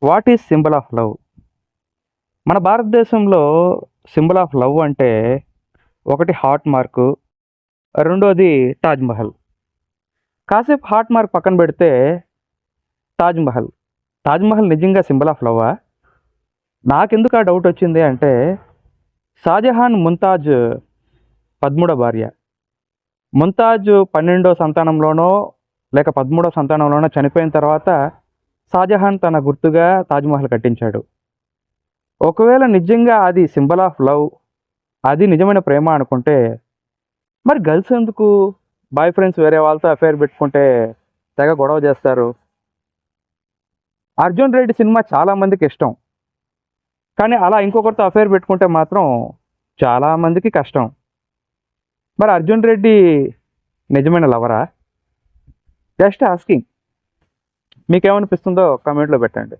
What is symbol of love? మన భారతదేశంలో symbol of love అంటే ఒకటి హార్ట్ మార్కు, రెండోది తాజ్‌మహల్. కాసేపు హార్ట్ మార్క్ పక్కన పెడితే తాజ్‌మహల్. తాజ్‌మహల్ నిజంగా సింబల్ ఆఫ్ లవ్వా? నాకెందుకు ఆ డౌట్ వచ్చింది అంటే, షాజహాన్ ముంతాజ్ 13 భార్య. ముంతాజ్ 12 సంతానంలోనో లేక 13 సంతానంలోనో చనిపోయిన తర్వాత షాజహాన్ తన గుర్తుగా తాజ్‌మహల్ కట్టించాడు. ఒకవేళ నిజంగా అది సింబల్ ఆఫ్ లవ్, అది నిజమైన ప్రేమ అనుకుంటే, మరి గర్ల్స్ ఎందుకు బాయ్ ఫ్రెండ్స్ వేరే వాళ్ళతో అఫైర్ పెట్టుకుంటే తెగ గొడవ చేస్తారు? 'అర్జున్ రెడ్డి' సినిమా చాలా మందికి ఇష్టం. కానీ అలా ఇంకొకరితో అఫైర్ పెట్టుకుంటే మాత్రం చాలా మందికి కష్టం. మరి 'అర్జున్ రెడ్డి' నిజమైన లవరా? Just asking. మీకేమనిపిస్తుందో కామెంట్‌లో పెట్టండి.